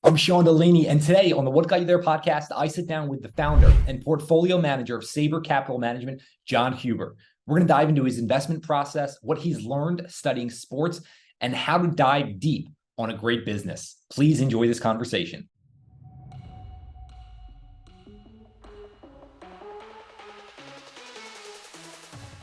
I'm Sean DeLaney, and today on the What Got You There podcast, I sit down with the founder and portfolio manager of Saber Capital Management, John Huber. We're going to dive into his investment process, what he's learned studying sports, and how to dive deep on a great business. Please enjoy this conversation.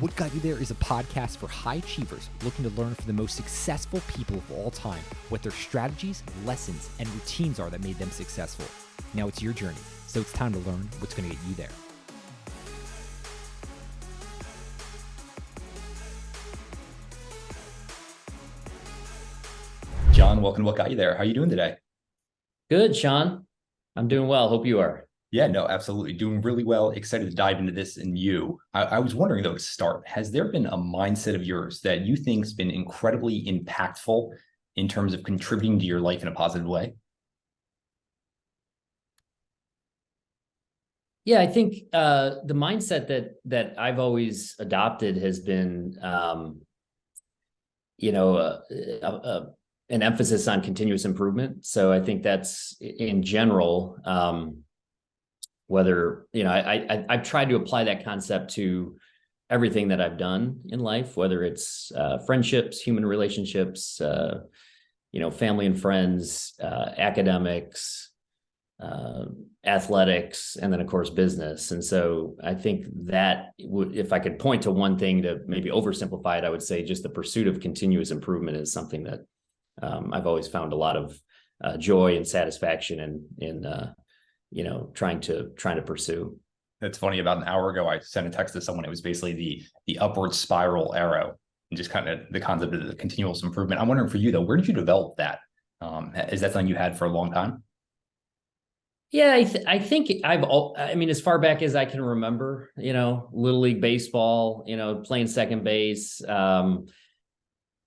What Got You There is a podcast for high achievers looking to learn from the most successful people of all time, what their strategies, lessons, and routines are that made them successful. Now it's your journey, so it's time to learn what's going to get you there. John, welcome to What Got You There. How are you doing today? Good, Sean. I'm doing well. Hope you are. Yeah, no, absolutely. Doing really well. Excited to dive into this and you. I was wondering, though, to start, has there been a mindset of yours that you think's been incredibly impactful in terms of contributing to your life in a positive way? Yeah, I think the mindset that I've always adopted has been, an emphasis on continuous improvement. So I think that's in general. Whether, I've tried to apply that concept to everything that I've done in life, whether it's friendships, human relationships, family and friends, academics, athletics, and then of course business. And so I think that if I could point to one thing to maybe oversimplify it, I would say just the pursuit of continuous improvement is something that I've always found a lot of joy and satisfaction in trying to pursue. That's funny. About an hour ago, I sent a text to someone. It was basically the upward spiral arrow and just kind of the concept of the continuous improvement. I'm wondering for you, though, where did you develop that? Is that something you had for a long time? Yeah, I think as far back as I can remember, Little League baseball, playing second base,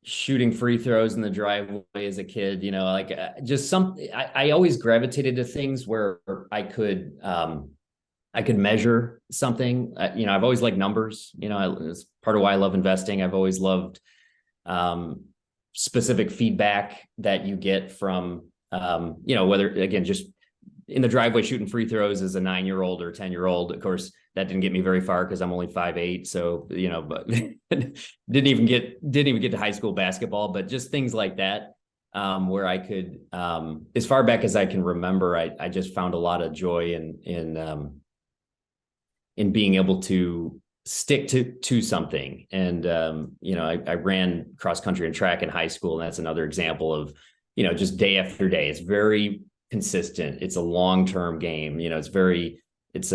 shooting free throws in the driveway as a kid, I always gravitated to things where I could measure something. I've always liked numbers. It's part of why I love investing. I've always loved specific feedback that you get from, whether, again, just in the driveway shooting free throws as a 9-year-old or 10-year-old. Of course, that didn't get me very far because I'm only 5'8". So, but didn't even get to high school basketball, but just things like that, where I could, as far back as I can remember, I just found a lot of joy in being able to stick to something. And, I ran cross country and track in high school. And that's another example of, just day after day. It's very consistent. It's a long-term game. It's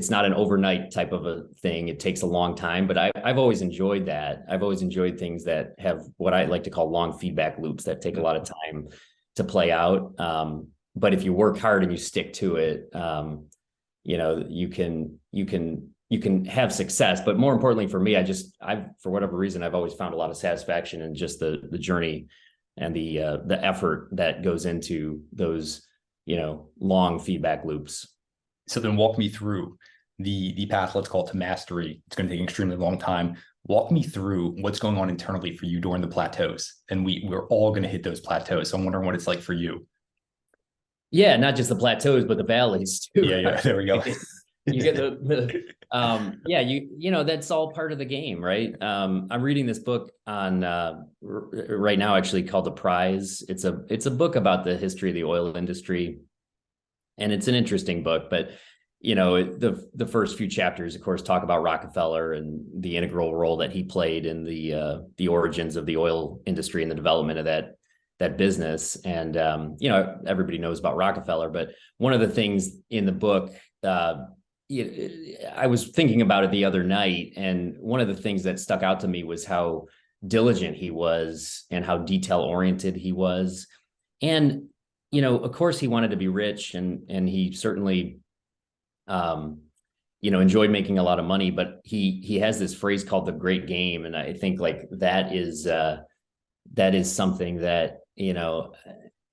not an overnight type of a thing. It takes a long time, but I've always enjoyed that. I've always enjoyed things that have what I like to call long feedback loops that take a lot of time to play out. But if you work hard and you stick to it, you can have success. But more importantly for me, for whatever reason, I've always found a lot of satisfaction in just the journey and the effort that goes into those, long feedback loops. So then walk me through the path, let's call it, to mastery. It's going to take an extremely long time. Walk me through what's going on internally for you during the plateaus. And we're all going to hit those plateaus. So I'm wondering what it's like for you. Yeah, not just the plateaus, but the valleys too. Yeah, there we go. You get that's all part of the game, right? I'm reading this book on right now, actually, called The Prize. It's a book about the history of the oil industry, and it's an interesting book. But the first few chapters, of course, talk about Rockefeller and the integral role that he played in the origins of the oil industry and the development of that business. And everybody knows about Rockefeller, but one of the things in the book, I was thinking about it the other night, and one of the things that stuck out to me was how diligent he was and how detail oriented he was. And, of course he wanted to be rich, and he certainly, enjoyed making a lot of money, but he has this phrase called the great game. And I think that is something that,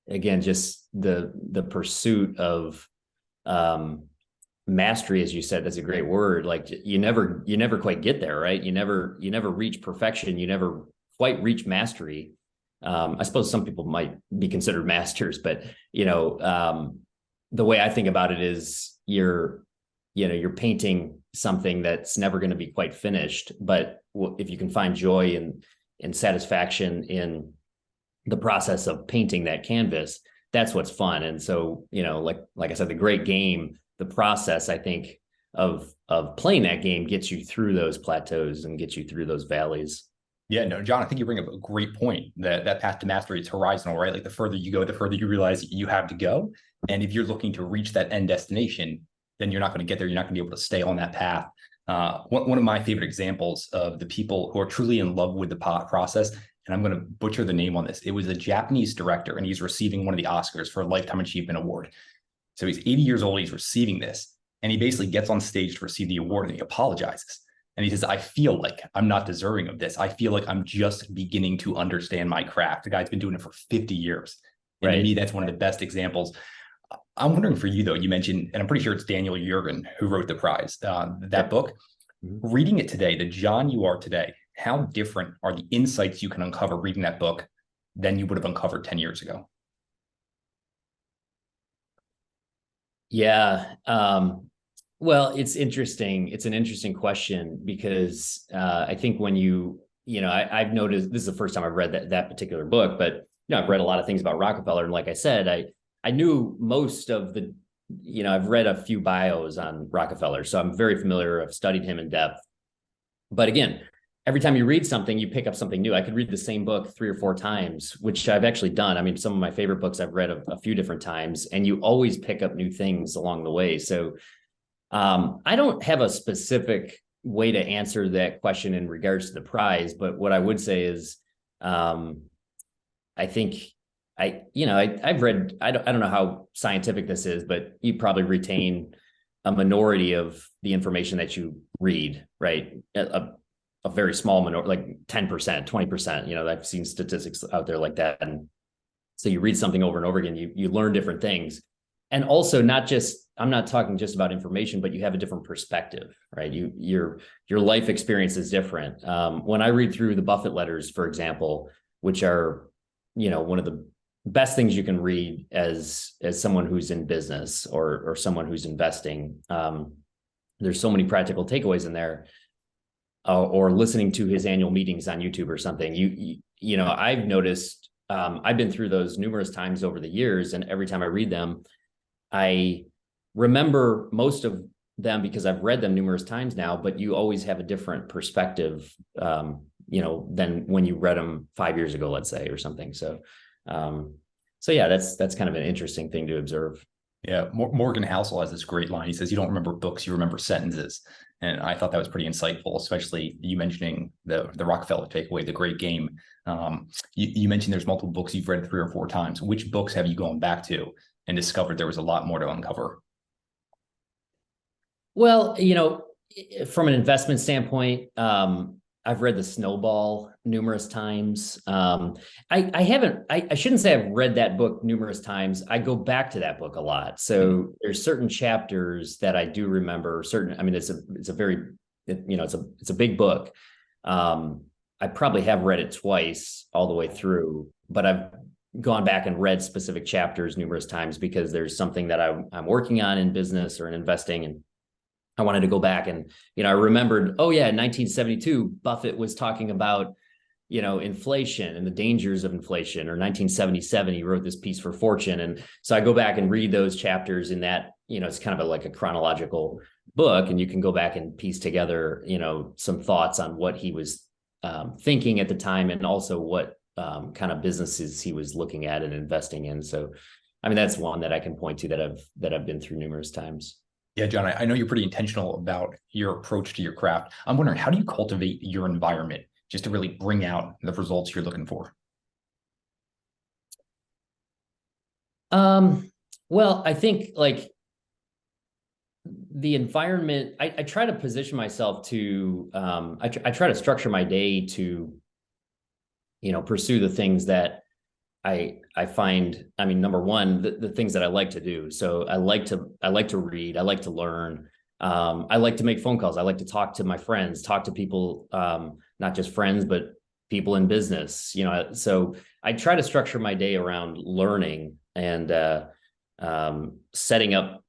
again, just the pursuit of, mastery, as you said, that's a great word. Like you never quite get there, right? You never reach perfection. You never quite reach mastery. I suppose some people might be considered masters, but the way I think about it is you're painting something that's never going to be quite finished. But if you can find joy and satisfaction in the process of painting that canvas, that's what's fun. And so, like I said, the great game, the process, I think, of playing that game gets you through those plateaus and gets you through those valleys. Yeah, no, John, I think you bring up a great point. That path to mastery is horizontal, right? Like the further you go, the further you realize you have to go. And if you're looking to reach that end destination, then you're not going to get there. You're not going to be able to stay on that path. One of my favorite examples of the people who are truly in love with the process, and I'm going to butcher the name on this. It was a Japanese director, and he's receiving one of the Oscars for a Lifetime Achievement Award. So he's 80 years old. He's receiving this, and he basically gets on stage to receive the award, and he apologizes. And he says, I feel like I'm not deserving of this. I feel like I'm just beginning to understand my craft. The guy's been doing it for 50 years. And to me, that's one of the best examples. I'm wondering for you, though, you mentioned, and I'm pretty sure it's Daniel Yergin who wrote the prize, that book. Mm-hmm. Reading it today, the John you are today, how different are the insights you can uncover reading that book than you would have uncovered 10 years ago? Yeah. Well, it's interesting. It's an interesting question because I think when I've noticed, this is the first time I've read that particular book, but I've read a lot of things about Rockefeller. And like I said, I knew most of the, I've read a few bios on Rockefeller, so I'm very familiar. I've studied him in depth. But again, every time you read something, you pick up something new. I could read the same book 3 or 4 times, which I've actually done. I mean, some of my favorite books I've read a few different times, and you always pick up new things along the way. So I don't have a specific way to answer that question in regards to the prize, but what I would say is, I think I've read, I don't know how scientific this is, but you probably retain a minority of the information that you read, right? A very small minority, like 10%, 20%, I've seen statistics out there like that. And so you read something over and over again, you learn different things. And also I'm not talking just about information, but you have a different perspective, right? Your life experience is different. When I read through the Buffett letters, for example, which are, one of the best things you can read as someone who's in business or someone who's investing, there's so many practical takeaways in there, or listening to his annual meetings on YouTube or something. I've noticed, I've been through those numerous times over the years, and every time I read them, I remember most of them because I've read them numerous times now, but you always have a different perspective, than when you read them 5 years ago, let's say, or something. So yeah, that's kind of an interesting thing to observe. Yeah. Morgan Housel has this great line. He says, you don't remember books, you remember sentences. And I thought that was pretty insightful, especially you mentioning the Rockefeller takeaway, the great game. You mentioned there's multiple books you've read 3 or 4 times. Which books have you gone back to and discovered there was a lot more to uncover? Well, from an investment standpoint, I've read The Snowball numerous times. I shouldn't say I've read that book numerous times. I go back to that book a lot. So there's certain chapters that I do remember. It's a big book. I probably have read it twice all the way through, but I've gone back and read specific chapters numerous times because there's something that I'm working on in business or in investing, and I wanted to go back and, I remembered, in 1972, Buffett was talking about, inflation and the dangers of inflation, or 1977, he wrote this piece for Fortune. And so I go back and read those chapters in that, it's kind of like a chronological book, and you can go back and piece together, some thoughts on what he was thinking at the time, and also what kind of businesses he was looking at and investing in. So, that's one that I can point to that I've been through numerous times. Yeah, John, I know you're pretty intentional about your approach to your craft. I'm wondering, how do you cultivate your environment just to really bring out the results you're looking for? Well, I think like the environment, I try to position myself to, I try to structure my day to, pursue the things that I find, number one, the things that I like to do. So I like to read, I like to learn. I like to make phone calls. I like to talk to my friends, talk to people, not just friends, but people in business, so I try to structure my day around learning and setting up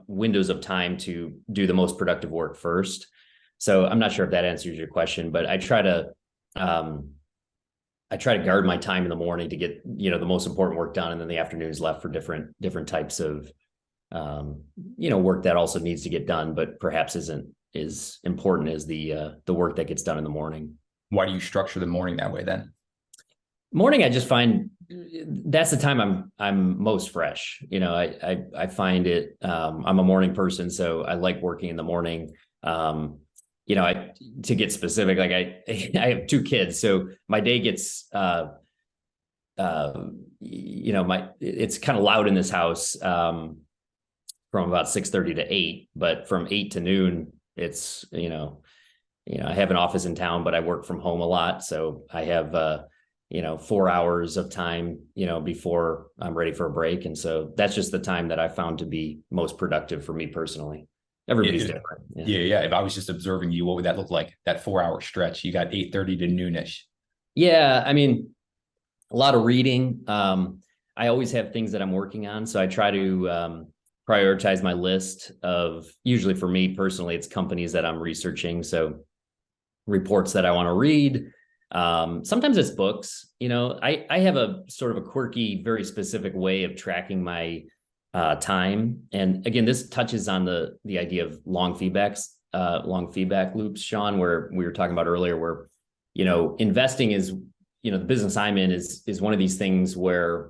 windows of time to do the most productive work first. So I'm not sure if that answers your question, but I try to guard my time in the morning to get, the most important work done. And then the afternoon is left for different types of, work that also needs to get done, but perhaps isn't as important as the work that gets done in the morning. Why do you structure the morning that way then? Morning, I just find that's the time I'm most fresh. I find it, I'm a morning person, so I like working in the morning. To get specific, like I have 2 kids, so my day gets, it's kind of loud in this house, from about 6:30 to 8, but from 8 to noon, it's, I have an office in town, but I work from home a lot. So I have, 4 hours of time, before I'm ready for a break. And so that's just the time that I found to be most productive for me personally. Everybody's different. Yeah. If I was just observing you, what would that look like? That 4-hour stretch, you got 8:30 to noonish. Yeah. I mean, a lot of reading. I always have things that I'm working on. So I try to, prioritize my list of, usually for me personally, it's companies that I'm researching. So reports that I want to read. Sometimes it's books. I have a sort of a quirky, very specific way of tracking my time. And again, this touches on the idea of long feedback loops, Sean, where we were talking about earlier, where, investing is, the business I'm in is one of these things where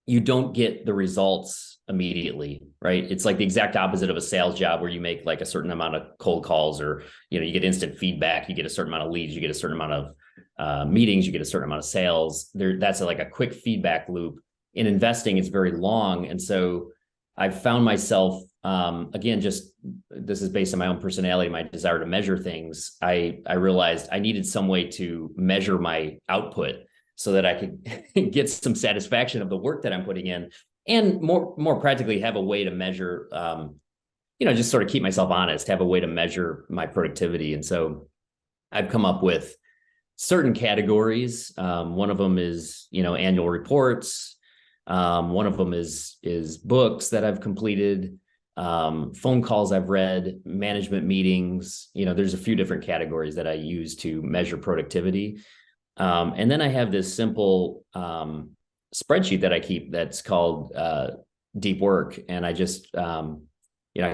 you don't get the results immediately, right? It's like the exact opposite of a sales job where you make like a certain amount of cold calls, or, you get instant feedback, you get a certain amount of leads, you get a certain amount of meetings, you get a certain amount of sales. That's like a quick feedback loop. In investing, it's very long. And so I've found myself, again, just this is based on my own personality, my desire to measure things. I realized I needed some way to measure my output so that I could get some satisfaction of the work that I'm putting in, and more practically have a way to measure, just sort of keep myself honest, have a way to measure my productivity. And so I've come up with certain categories. One of them is, annual reports. One of them is books that I've completed, phone calls I've read, management meetings. There's a few different categories that I use to measure productivity. And then I have this simple spreadsheet that I keep that's called deep work. And I just, I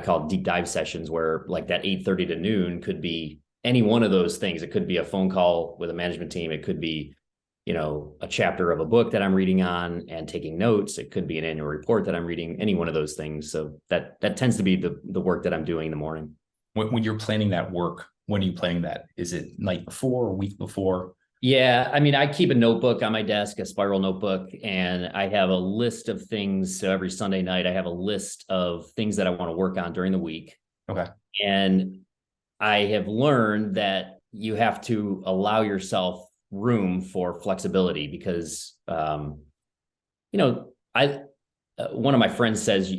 call it deep dive sessions, where like that 8:30 to noon could be any one of those things. It could be a phone call with a management team. It could be, a chapter of a book that I'm reading on and taking notes. It could be an annual report that I'm reading, any one of those things. So that tends to be the work that I'm doing in the morning. When you're planning that work, when are you planning that? Is it night before or week before? Yeah. I mean, I keep a notebook on my desk, a spiral notebook, and I have a list of things. So every Sunday night, I have a list of things that I want to work on during the week. Okay. And I have learned that you have to allow yourself room for flexibility because, one of my friends says,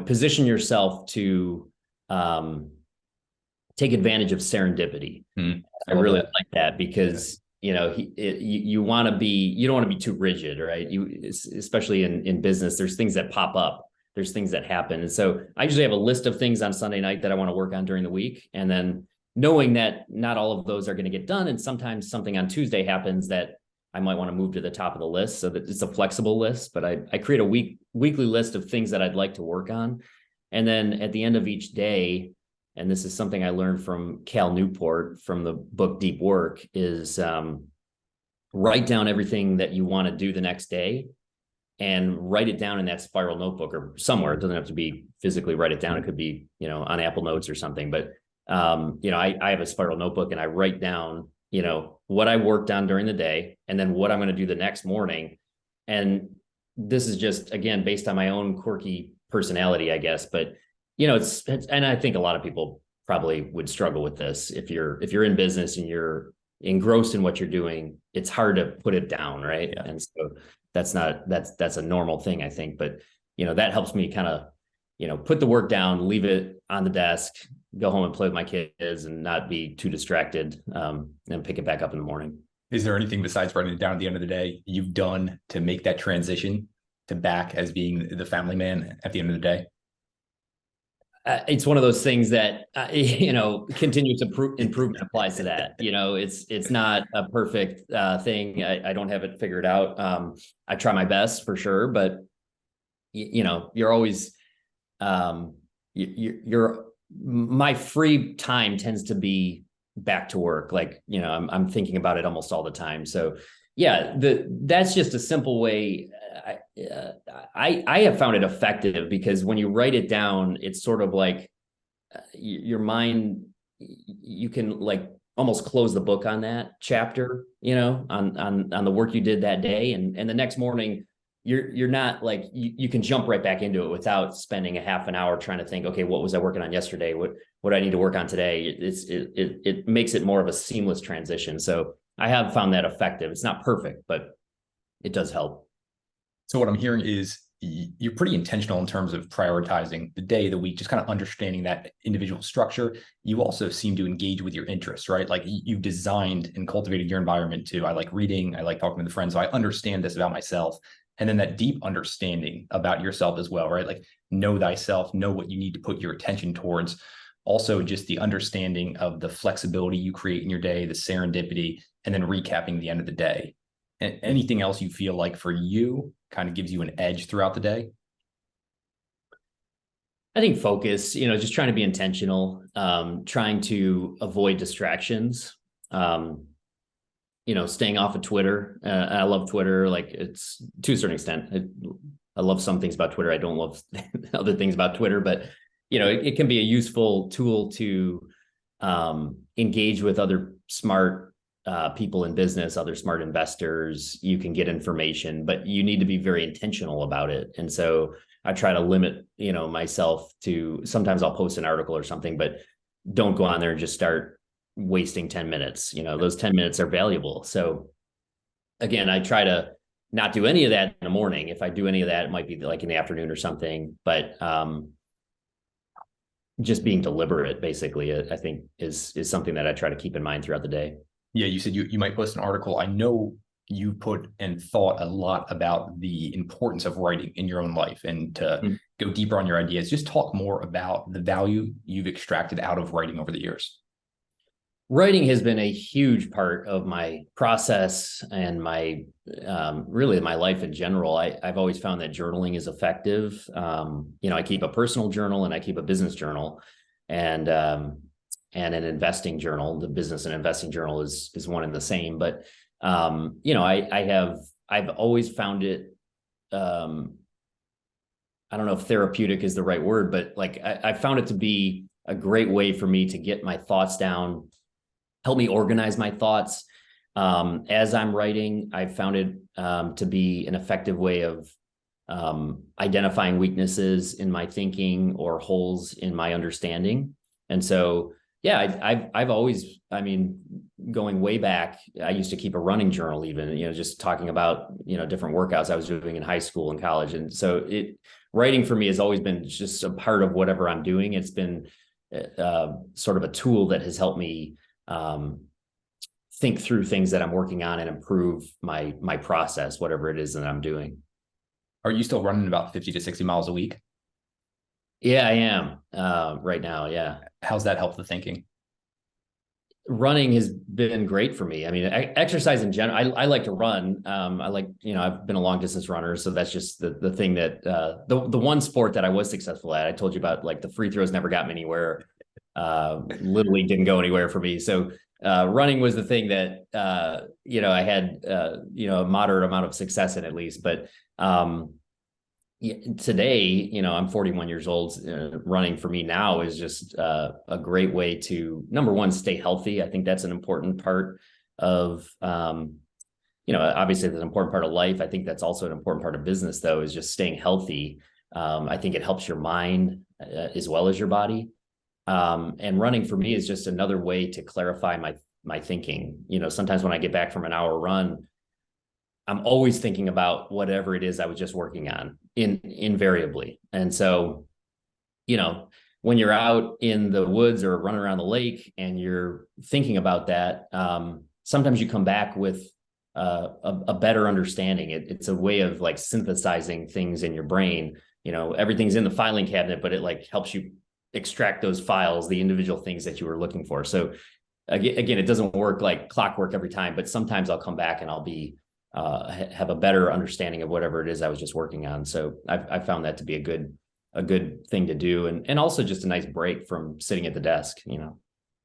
position yourself to take advantage of serendipity. I really like that because, you want to be, you don't want to be too rigid, right? Especially in business, there's things that pop up, there's things that happen. And so I usually have a list of things on Sunday night that I want to work on during the week. And then knowing that not all of those are going to get done. And sometimes something on Tuesday happens that I might want to move to the top of the list, so that it's a flexible list, but I create a weekly list of things that I'd like to work on. And then at the end of each day, and this is something I learned from Cal Newport from the book Deep Work, is write down everything that you want to do the next day and write it down in that spiral notebook or somewhere. It doesn't have to be physically write it down. It could be, on Apple Notes or something. But, I have a spiral notebook and I write down, what I worked on during the day and then what I'm going to do the next morning. And this is just, again, based on my own quirky personality, I guess. But it's and I think a lot of people probably would struggle with this. If you're in business and you're engrossed in what you're doing, it's hard to put it down, right? Yeah. And so that's a normal thing, I think. But that helps me kind of put the work down, leave it on the desk, go home and play with my kids, and not be too distracted, and pick it back up in the morning. Is there anything besides writing it down at the end of the day you've done to make that transition to back as being the family man at the end of the day? It's one of those things that continuous improvement applies to that. It's not a perfect thing. I don't have it figured out. I try my best for sure, but you're always you're my free time tends to be back to work. Like, I'm thinking about it almost all the time. So yeah, that's just a simple way. I have found it effective because when you write it down, it's sort of like your mind, you can like almost close the book on that chapter, on the work you did that day. And the next morning, you're not like, you can jump right back into it without spending a half an hour trying to think, okay, what was I working on yesterday? What do I need to work on today? It makes it more of a seamless transition. So I have found that effective. It's not perfect, but it does help. So what I'm hearing is you're pretty intentional in terms of prioritizing the day, the week, just kind of understanding that individual structure. You also seem to engage with your interests, right? Like you've designed and cultivated your environment too. I like reading, I like talking with friends. So I understand this about myself. And then that deep understanding about yourself as well, right? Like know thyself, know what you need to put your attention towards. Also just the understanding of the flexibility you create in your day, the serendipity, and then recapping the end of the day. And anything else you feel like for you kind of gives you an edge throughout the day? I think focus, just trying to be intentional, trying to avoid distractions, staying off of Twitter. I love Twitter. Like it's to a certain extent. I love some things about Twitter. I don't love other things about Twitter, but it can be a useful tool to engage with other smart people in business, other smart investors. You can get information, but you need to be very intentional about it. And so I try to limit, myself to, sometimes I'll post an article or something, but don't go on there and just start wasting 10 minutes. Those 10 minutes are valuable. So again, I try to not do any of that in the morning. If I do any of that, it might be like in the afternoon or something, but just being deliberate, basically, I think is something that I try to keep in mind throughout the day. Yeah, you said you might post an article. I know you put and thought a lot about the importance of writing in your own life, and to go deeper on your ideas. Just talk more about the value you've extracted out of writing over the years. Writing has been a huge part of my process and my really my life in general. I've always found that journaling is effective. I keep a personal journal and I keep a business journal, and an investing journal. The business and investing journal is one and the same. But I've always found it. I don't know if therapeutic is the right word, but like I found it to be a great way for me to get my thoughts down, help me organize my thoughts. As I'm writing, I found it to be an effective way of identifying weaknesses in my thinking or holes in my understanding. And so, yeah, I've always, going way back, I used to keep a running journal, even, just talking about, different workouts I was doing in high school and college. And so writing for me has always been just a part of whatever I'm doing. It's been sort of a tool that has helped me think through things that I'm working on and improve my process, whatever it is that I'm doing. Are you still running about 50 to 60 miles a week? Yeah, I am right now. Yeah. How's that help the thinking? Running has been great for me. Exercise in general, I like to run. I've been a long distance runner. So that's just the thing that, the one sport that I was successful at. I told you about, like, the free throws never got me anywhere. Little league didn't go anywhere for me. So running was the thing that, I had, a moderate amount of success in, at least. But today, I'm 41 years old. Running for me now is just a great way to, number one, stay healthy. I think that's an important part of, obviously that's an important part of life. I think that's also an important part of business, though, is just staying healthy. I think it helps your mind as well as your body. And running for me is just another way to clarify my thinking. Sometimes when I get back from an hour run, I'm always thinking about whatever it is I was just working on invariably. And so, when you're out in the woods or running around the lake and you're thinking about that, sometimes you come back with a better understanding. It's a way of like synthesizing things in your brain. Everything's in the filing cabinet, but it like helps you extract those files, the individual things that you were looking for. So again, it doesn't work like clockwork every time, but sometimes I'll come back and I'll be have a better understanding of whatever it is I was just working on. So I've found that to be a good thing to do, and also just a nice break from sitting at the desk.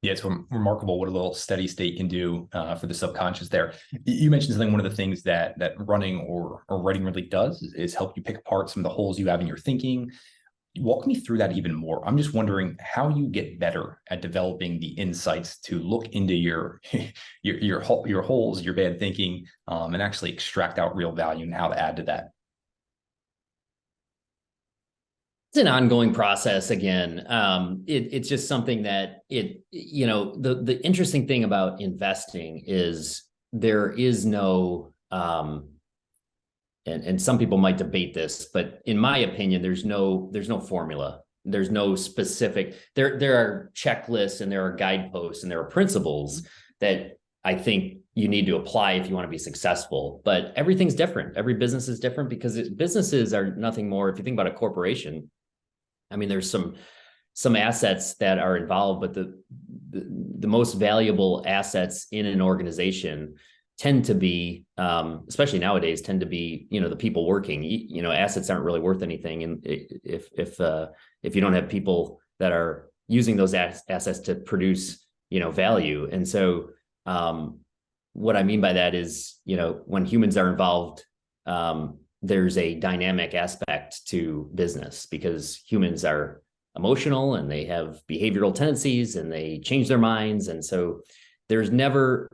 Yeah, it's remarkable what a little steady state can do for the subconscious there. You mentioned something, one of the things that running or writing really does is help you pick apart some of the holes you have in your thinking. Walk me through that even more. I'm just wondering how you get better at developing the insights to look into your holes, your bad thinking, and actually extract out real value and how to add to that. It's an ongoing process. Again, it's just something that the interesting thing about investing is there is no, and some people might debate this, but in my opinion, there's no formula. There's no specific, there are checklists and there are guideposts and there are principles that I think you need to apply if you want to be successful, but everything's different. Every business is different because businesses are nothing more. If you think about a corporation, I mean, there's some assets that are involved, but the most valuable assets in an organization tend to be, especially nowadays, the people working. Assets aren't really worth anything, and if you don't have people that are using those assets to produce value. And so what I mean by that is when humans are involved, there's a dynamic aspect to business because humans are emotional and they have behavioral tendencies and they change their minds. And so there's never,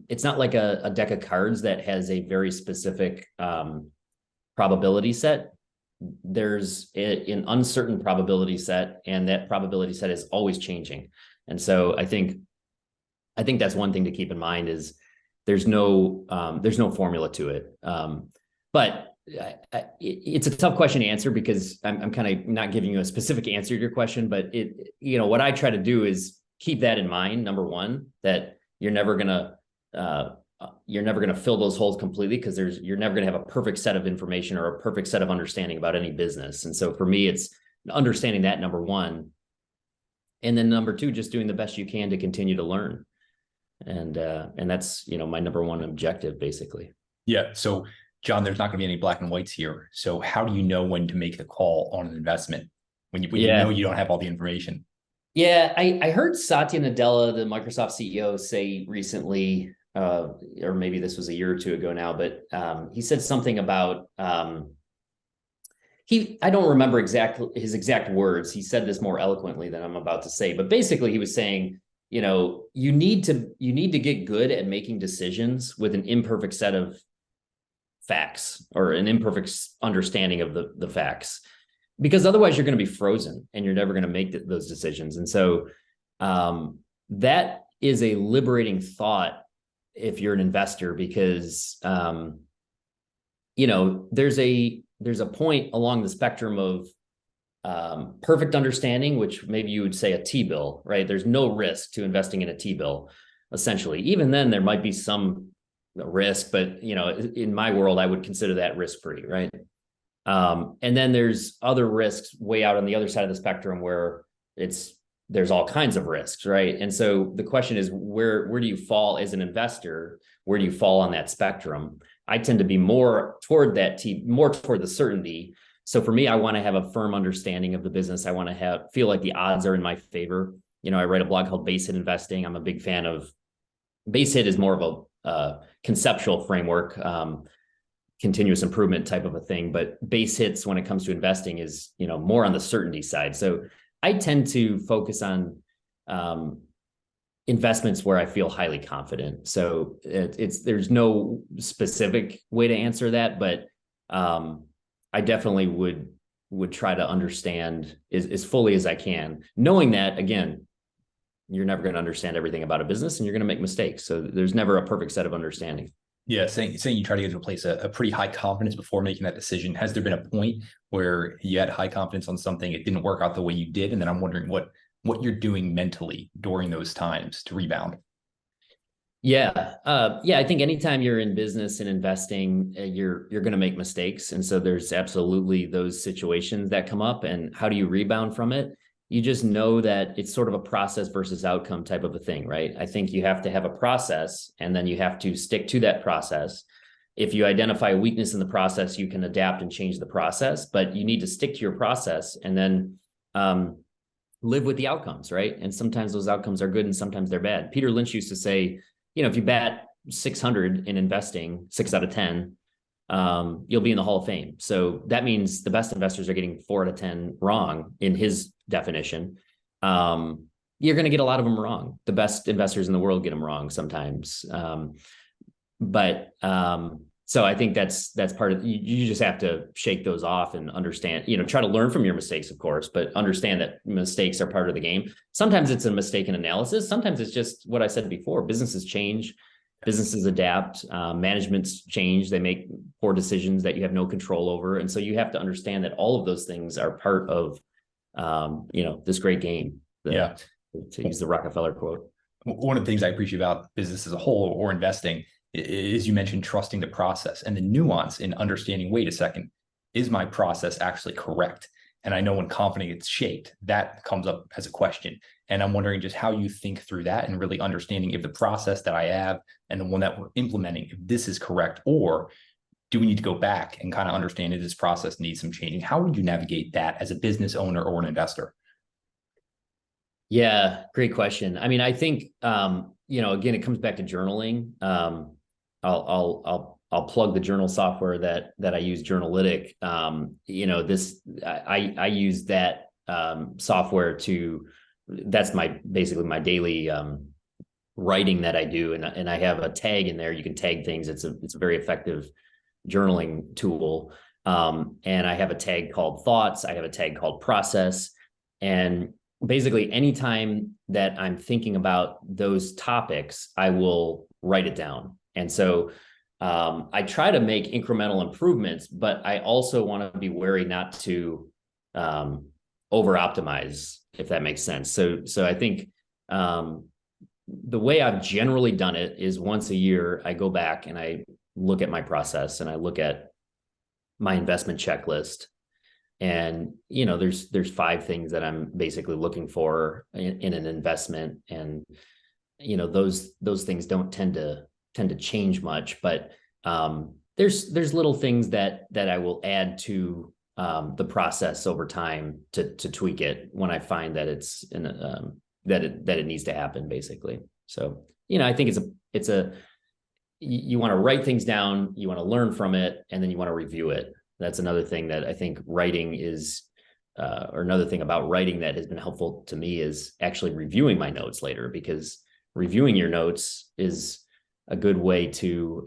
it's not like a deck of cards that has a very specific probability set. There's an uncertain probability set, and that probability set is always changing. And so I think that's one thing to keep in mind is there's no formula to it. But it's a tough question to answer because I'm kind of not giving you a specific answer to your question, but what I try to do is keep that in mind. Number one, that you're never gonna fill those holes completely because you're never gonna have a perfect set of information or a perfect set of understanding about any business. And so for me, it's understanding that, number one, and then number two, just doing the best you can to continue to learn. And that's my number one objective, basically. Yeah. So John, there's not going to be any black and whites here. So how do you know when to make the call on an investment when you know you don't have all the information? Yeah, I heard Satya Nadella, the Microsoft CEO, say recently, or maybe this was a year or two ago now, but he said something about I don't remember his exact words. He said this more eloquently than I'm about to say, but basically he was saying, you need to get good at making decisions with an imperfect set of facts or an imperfect understanding of the facts, because otherwise you're going to be frozen and you're never going to make those decisions. And so that is a liberating thought if you're an investor, because there's a point along the spectrum of perfect understanding, which maybe you would say a T-bill, right? There's no risk to investing in a T-bill, essentially. Even then, there might be some risk, but in my world, I would consider that risk-free, right? And then there's other risks way out on the other side of the spectrum where there's all kinds of risks, right? And so the question is, where do you fall as an investor? Where do you fall on that spectrum? I tend to be more toward the certainty. So for me, I want to have a firm understanding of the business. I want to feel like the odds are in my favor. I write a blog called Base Hit Investing. I'm a big fan of Base Hit is more of a conceptual framework, continuous improvement type of a thing, but base hits when it comes to investing is, more on the certainty side. So I tend to focus on investments where I feel highly confident. So there's no specific way to answer that, but I definitely would try to understand as fully as I can, knowing that, again, you're never going to understand everything about a business and you're going to make mistakes. So there's never a perfect set of understanding. Yeah. Saying you try to get to a place, a pretty high confidence before making that decision. Has there been a point where you had high confidence on something, it didn't work out the way you did? And then I'm wondering what you're doing mentally during those times to rebound. Yeah. I think anytime you're in business and investing, you're going to make mistakes. And so there's absolutely those situations that come up. And how do you rebound from it? You just know that it's sort of a process versus outcome type of a thing, right? I think you have to have a process and then you have to stick to that process. If you identify a weakness in the process, you can adapt and change the process, but you need to stick to your process and then live with the outcomes, right? And sometimes those outcomes are good and sometimes they're bad. Peter Lynch used to say, if you bat 600 in investing, 6 out of 10, you'll be in the Hall of Fame. So that means the best investors are getting 4 out of 10 wrong in his definition. You're going to get a lot of them wrong. The best investors in the world get them wrong sometimes. So I think that's part of, you just have to shake those off and understand, try to learn from your mistakes, of course, but understand that mistakes are part of the game. Sometimes it's a mistaken analysis. Sometimes it's just what I said before. Businesses change, businesses adapt, managements change. They make poor decisions that you have no control over. And so you have to understand that all of those things are part of, this great game. To use the Rockefeller quote. One of the things I appreciate about business as a whole or investing is you mentioned trusting the process and the nuance in understanding, wait a second, is my process actually correct? And I know when confident gets shaped, that comes up as a question. And I'm wondering just how you think through that and really understanding if the process that I have and the one that we're implementing, if this is correct, or do we need to go back and kind of understand if this process needs some changing? How would you navigate that as a business owner or an investor? Yeah, great question. I mean, I think, again, it comes back to journaling. I'll plug the journal software that I use, Journalytic. I use that software that's basically my daily writing that I do, and I have a tag in there. You can tag things. It's a very effective journaling tool. And I have a tag called thoughts. I have a tag called process, and basically anytime that I'm thinking about those topics, I will write it down. And so I try to make incremental improvements, but I also want to be wary not to over optimize, if that makes sense. So I think the way I've generally done it is once a year, I go back and I look at my process and I look at my investment checklist. And, there's 5 things that I'm basically looking for in an investment. And, those things don't tend to change much, but there's little things that I will add to the process over time to tweak it when I find that it's that it needs to happen, basically. So, I think you want to write things down, you want to learn from it, and then you want to review it. That's another thing that I think writing is, or another thing about writing that has been helpful to me is actually reviewing my notes later, because reviewing your notes is a good way to,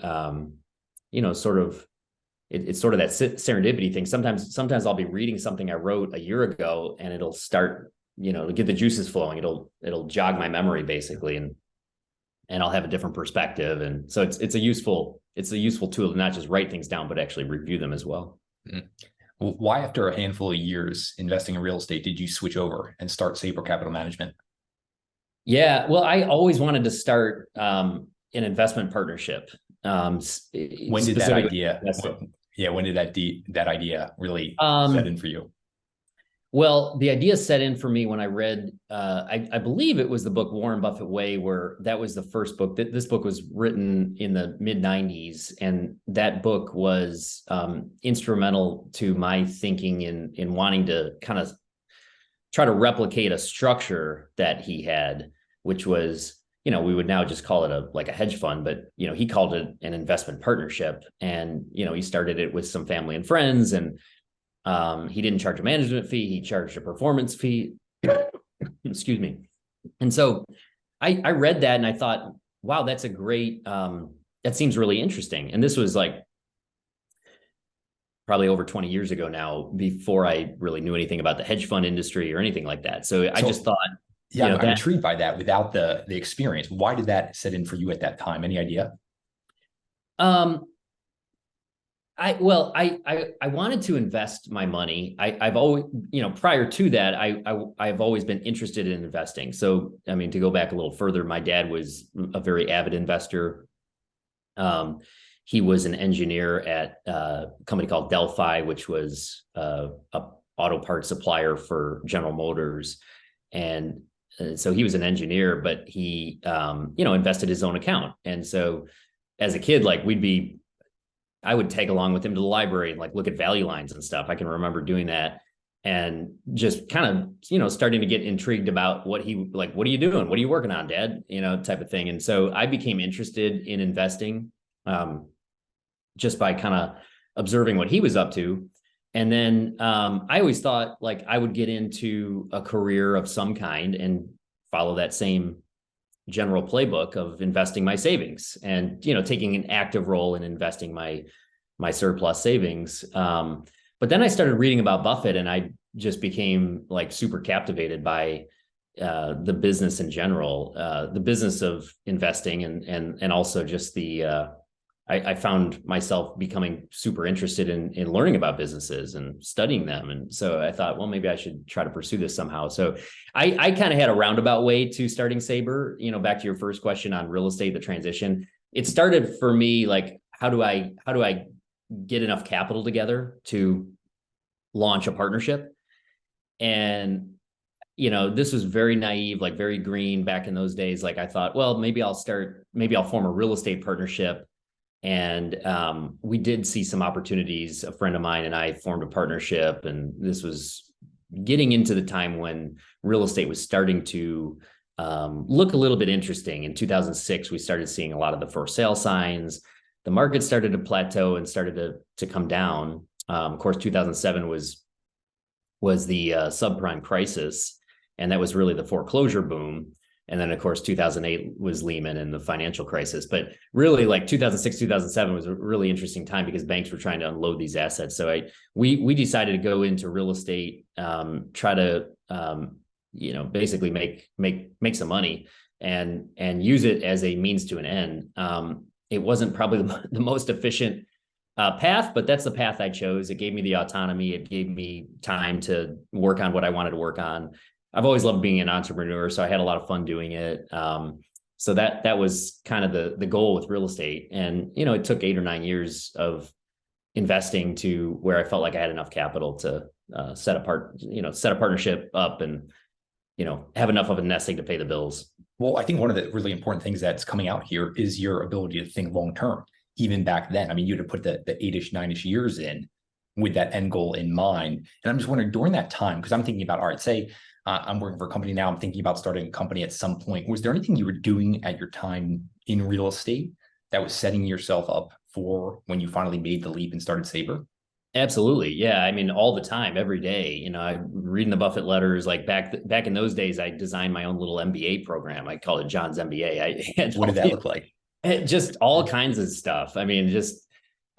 it's sort of that serendipity thing. Sometimes I'll be reading something I wrote a year ago and it'll start, to get the juices flowing. It'll jog my memory, basically. And I'll have a different perspective. And so it's a useful tool to not just write things down, but actually review them as well. Mm-hmm. Well, why, after a handful of years investing in real estate, did you switch over and start Saber Capital Management? Yeah, well, I always wanted to start an investment partnership. When did that idea? When did that idea really set in for you? Well, the idea set in for me when I read, I believe it was the book Warren Buffett Way, where that was the first book. This book was written in the mid-90s, and that book was instrumental to my thinking in wanting to kind of try to replicate a structure that he had, which was, we would now just call it like a hedge fund, but, he called it an investment partnership. And, he started it with some family and friends, and he didn't charge a management fee. He charged a performance fee. Excuse me. And so I read that and I thought, wow, that's a great, that seems really interesting. And this was like probably over 20 years ago now, before I really knew anything about the hedge fund industry or anything like that. So I just thought, yeah, I'm intrigued by that without the experience. Why did that set in for you at that time? Any idea? I wanted to invest my money. I've always, prior to that, I've always been interested in investing. So, I mean, to go back a little further, my dad was a very avid investor. He was an engineer at a company called Delphi, which was a auto parts supplier for General Motors. And so he was an engineer, but he, invested his own account. And so as a kid, like I would tag along with him to the library and like look at value lines and stuff. I can remember doing that and just kind of, starting to get intrigued about what are you doing? What are you working on, Dad? Type of thing. And so I became interested in investing just by kind of observing what he was up to. And then I always thought like I would get into a career of some kind and follow that same general playbook of investing my savings and, taking an active role in investing my surplus savings. But then I started reading about Buffett and I just became like super captivated by the business in general, the business of investing and also just I found myself becoming super interested in learning about businesses and studying them. And so I thought, well, maybe I should try to pursue this somehow. So I kind of had a roundabout way to starting Saber, back to your first question on real estate, the transition. It started for me, like, how do I get enough capital together to launch a partnership? And, this was very naive, like very green back in those days. Like I thought, well, maybe I'll form a real estate partnership. And we did see some opportunities. A friend of mine and I formed a partnership, and this was getting into the time when real estate was starting to look a little bit interesting. In 2006, we started seeing a lot of the for sale signs. The market started to plateau and started to come down. Of course, 2007 was the subprime crisis, and that was really the foreclosure boom. And then, of course, 2008 was Lehman and the financial crisis. But really, like 2006, 2007 was a really interesting time because banks were trying to unload these assets. So we decided to go into real estate, try to basically make some money and use it as a means to an end. It wasn't probably the most efficient path, but that's the path I chose. It gave me the autonomy. It gave me time to work on what I wanted to work on. I've always loved being an entrepreneur, so I had a lot of fun doing it. So that was kind of the goal with real estate. And, it took 8 or 9 years of investing to where I felt like I had enough capital to set a partnership up and, have enough of a nesting to pay the bills. Well, I think one of the really important things that's coming out here is your ability to think long-term. Even back then, I mean, you'd have put the 8-ish, 9-ish years in with that end goal in mind. And I'm just wondering during that time, because I'm thinking about, all right, say, I'm working for a company now. I'm thinking about starting a company at some point. Was there anything you were doing at your time in real estate that was setting yourself up for when you finally made the leap and started Saber? Absolutely. Yeah. I mean, all the time, every day, I'm reading the Buffett letters. Like back in those days, I designed my own little MBA program. I called it John's MBA. What did that look like? Just all kinds of stuff. I mean,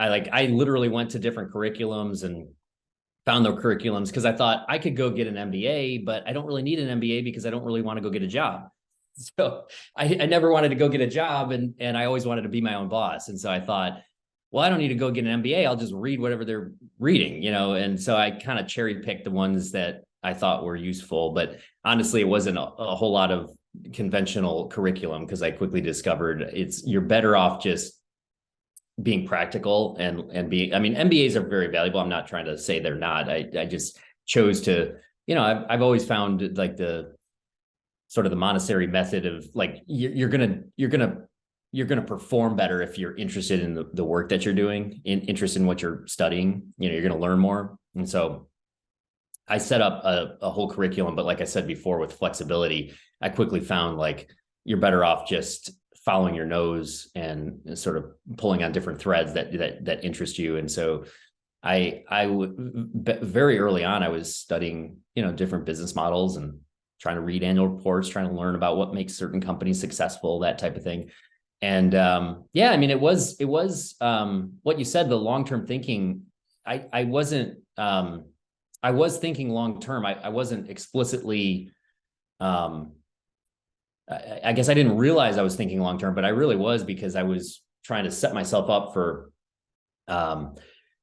I literally went to different curriculums and found their curriculums because I thought I could go get an MBA, but I don't really need an MBA because I don't really want to go get a job. So I never wanted to go get a job and I always wanted to be my own boss. And so I thought, well, I don't need to go get an MBA. I'll just read whatever they're reading, And so I kind of cherry picked the ones that I thought were useful, but honestly, it wasn't a whole lot of conventional curriculum because I quickly discovered you're better off just being practical and being, I mean, MBAs are very valuable. I'm not trying to say they're not. I just chose to, I've always found like the sort of the Montessori method of like, you're going to perform better if you're interested in the work that you're doing, interested in what you're studying, you're going to learn more. And so I set up a whole curriculum, but like I said before, with flexibility, I quickly found like, you're better off just following your nose and sort of pulling on different threads that interest you. And so I very early on, I was studying, different business models and trying to read annual reports, trying to learn about what makes certain companies successful, that type of thing. And I mean, it was what you said, the long-term thinking. I was thinking long-term. I wasn't explicitly, I guess I didn't realize I was thinking long-term, but I really was because I was trying to set myself up for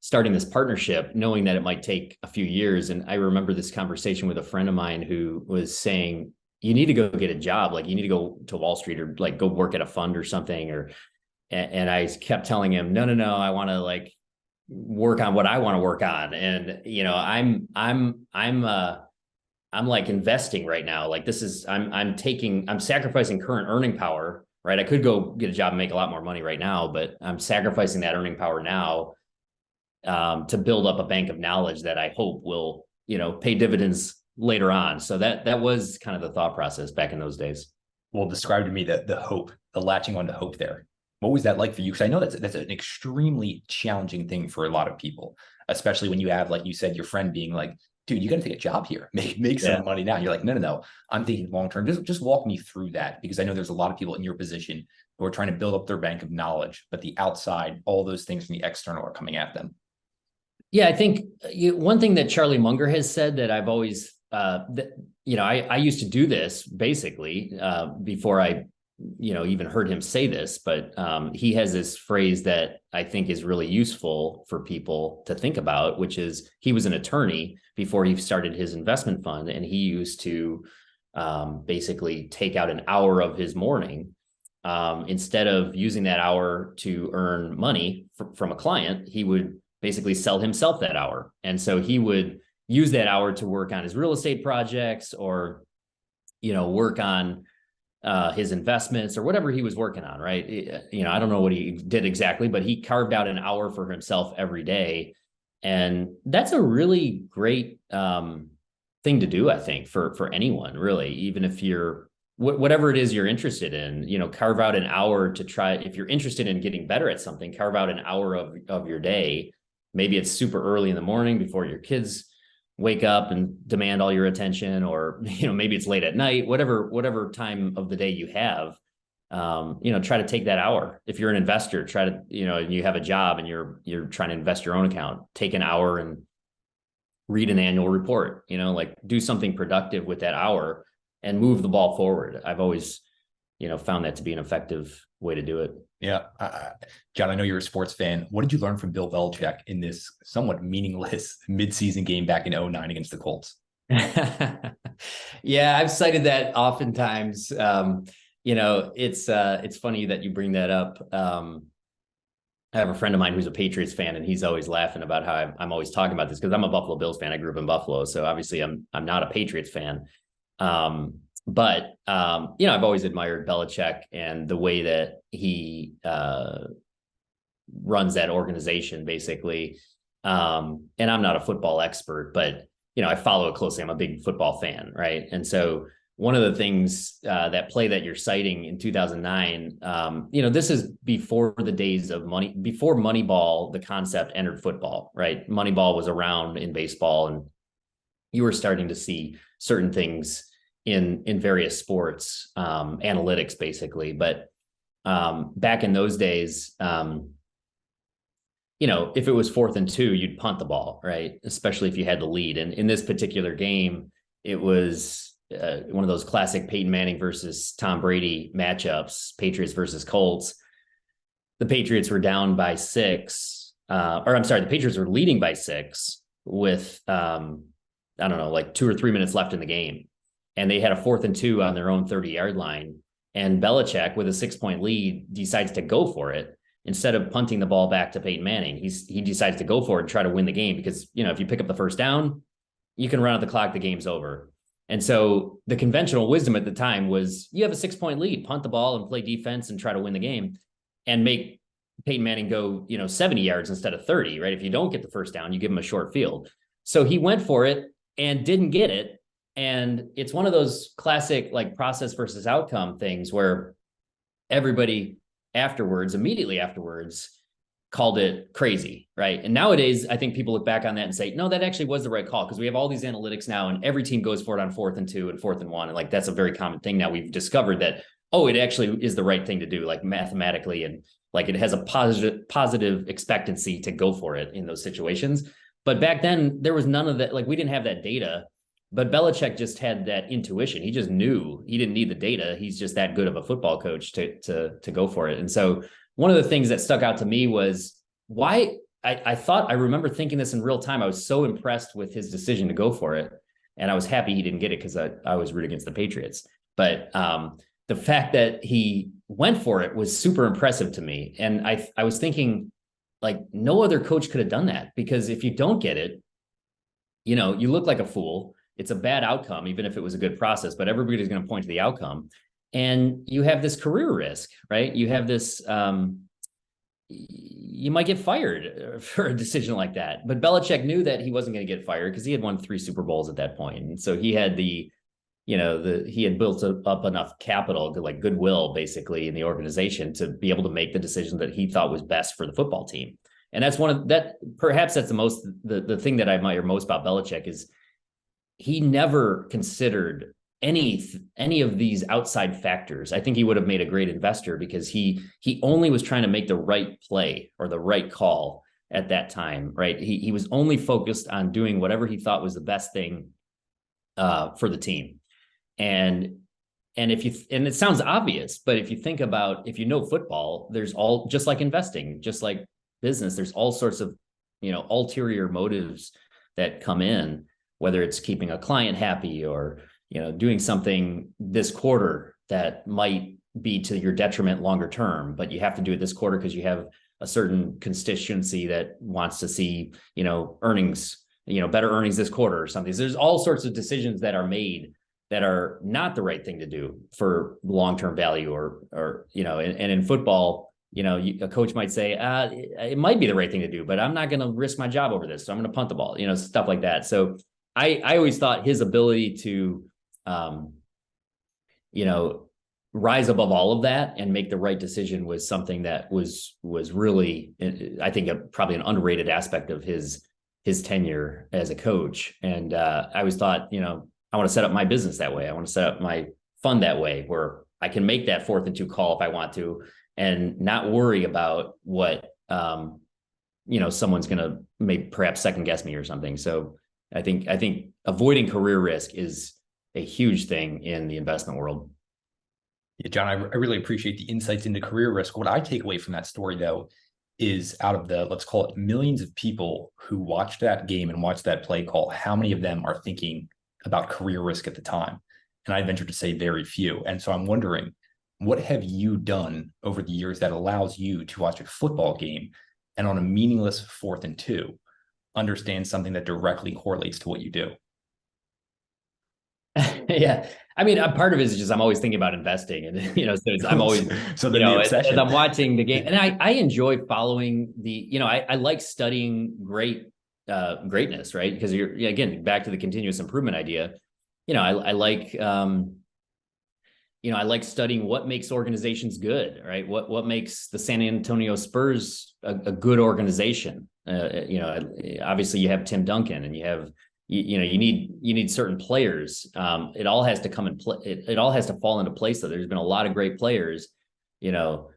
starting this partnership, knowing that it might take a few years. And I remember this conversation with a friend of mine who was saying, you need to go get a job. Like you need to go to Wall Street or like go work at a fund or something. And I kept telling him, no, I want to like work on what I want to work on. And, I'm like investing right now. Like this is, I'm sacrificing current earning power, right? I could go get a job and make a lot more money right now, but I'm sacrificing that earning power now to build up a bank of knowledge that I hope will, pay dividends later on. So that was kind of the thought process back in those days. Well, describe to me the hope, the latching on to hope there. What was that like for you? Because I know that's an extremely challenging thing for a lot of people, especially when you have, like you said, your friend being like, dude, you got to take a job here, make some money now. You're like, no, I'm thinking long-term. Just walk me through that, because I know there's a lot of people in your position who are trying to build up their bank of knowledge, but the outside, all those things from the external are coming at them. Yeah, I think one thing that Charlie Munger has said that I've always, I used to do this basically before I, even heard him say this, but he has this phrase that I think is really useful for people to think about, which is he was an attorney before he started his investment fund. And he used to basically take out an hour of his morning instead of using that hour to earn money from a client. He would basically sell himself that hour. And so he would use that hour to work on his real estate projects or, work on his investments or whatever he was working on, right? I don't know what he did exactly, but he carved out an hour for himself every day. And that's a really great thing to do, I think, for anyone, really, even if you're, whatever it is you're interested in, carve out an hour to try. If you're interested in getting better at something, carve out an hour of your day. Maybe it's super early in the morning before your kids wake up and demand all your attention, or, maybe it's late at night, whatever time of the day you have, try to take that hour. If you're an investor, try to, you have a job and you're trying to invest your own account, take an hour and read an annual report, like do something productive with that hour and move the ball forward. I've always, found that to be an effective way to do it. Yeah. John, I know you're a sports fan. What did you learn from Bill Belichick in this somewhat meaningless midseason game back in 2009 against the Colts? Yeah, I've cited that oftentimes. It's funny that you bring that up. I have a friend of mine who's a Patriots fan, and he's always laughing about how I'm always talking about this because I'm a Buffalo Bills fan. I grew up in Buffalo, so obviously I'm not a Patriots fan. But I've always admired Belichick and the way that he runs that organization, basically. And I'm not a football expert, but, I follow it closely. I'm a big football fan, right? And so one of the things that play that you're citing in 2009, this is before the days of before Moneyball, the concept entered football, right? Moneyball was around in baseball, and you were starting to see certain things in various sports, analytics basically. But back in those days, if it was 4th and 2, you'd punt the ball, right? Especially if you had the lead. And in this particular game, it was one of those classic Peyton Manning versus Tom Brady matchups, Patriots versus Colts. The Patriots were down by 6, the Patriots were leading by 6 with, like 2 or 3 minutes left in the game. And they had a 4th and 2 on their own 30-yard line. And Belichick, with a 6-point lead, decides to go for it. Instead of punting the ball back to Peyton Manning, he decides to go for it and try to win the game because, if you pick up the first down, you can run out the clock, the game's over. And so the conventional wisdom at the time was you have a 6-point lead, punt the ball and play defense and try to win the game and make Peyton Manning go, 70 yards instead of 30, right? If you don't get the first down, you give him a short field. So he went for it and didn't get it. And it's one of those classic like process versus outcome things where everybody immediately afterwards called it crazy, right? And nowadays, I think people look back on that and say, no, that actually was the right call because we have all these analytics now and every team goes for it on 4th and 2 and 4th and 1. And like, that's a very common thing now. We've discovered that, it actually is the right thing to do, like mathematically, and like it has a positive expectancy to go for it in those situations. But back then there was none of that. Like we didn't have that data. But Belichick just had that intuition. He just knew he didn't need the data. He's just that good of a football coach to go for it. And so one of the things that stuck out to me was why I remember thinking this in real time. I was so impressed with his decision to go for it. And I was happy he didn't get it because I was rooting against the Patriots. But the fact that he went for it was super impressive to me. And I was thinking, like, no other coach could have done that, because if you don't get it, you know, you look like a fool. It's a bad outcome, even if it was a good process, but everybody's going to point to the outcome. And you have this career risk, right? You have this, you might get fired for a decision like that. But Belichick knew that he wasn't going to get fired because he had won 3 Super Bowls at that point. And so he had he had built up enough capital, like goodwill, basically, in the organization to be able to make the decision that he thought was best for the football team. And that's perhaps that's the thing that I admire most about Belichick is he never considered any of these outside factors. I think he would have made a great investor because he only was trying to make the right play or the right call at that time, right? He was only focused on doing whatever he thought was the best thing for the team. And it sounds obvious, but if you think about, if you know football, there's all, just like investing, just like business, there's all sorts of, ulterior motives that come in, whether it's keeping a client happy or, doing something this quarter that might be to your detriment longer term, but you have to do it this quarter because you have a certain constituency that wants to see, earnings, better earnings this quarter or something. So there's all sorts of decisions that are made that are not the right thing to do for long-term value or and in football, a coach might say, it might be the right thing to do, but I'm not going to risk my job over this. So I'm going to punt the ball, stuff like that. So I always thought his ability to, rise above all of that and make the right decision was something that was really, I think, probably an underrated aspect of his tenure as a coach. And I always thought, I want to set up my business that way. I want to set up my fund that way, where I can make that 4th and 2 call if I want to, and not worry about what, someone's going to maybe perhaps second guess me or something. So I think avoiding career risk is a huge thing in the investment world. Yeah, John, I really appreciate the insights into career risk. What I take away from that story, though, is out of the, let's call it, millions of people who watched that game and watched that play call, how many of them are thinking about career risk at the time? And I venture to say very few. And so I'm wondering, what have you done over the years that allows you to watch a football game and on a meaningless 4th and 2, understand something that directly correlates to what you do? Yeah. I mean, a part of it is just, I'm always thinking about investing and, so I'm always, so the as I'm watching the game, and I enjoy following I like studying greatness, right? Because again, back to the continuous improvement idea, I like, I like studying what makes organizations good, right? What makes the San Antonio Spurs a good organization? Obviously you have Tim Duncan and you have, you need certain players. It all has to come in play. It all has to fall into place. So there's been a lot of great players, Tom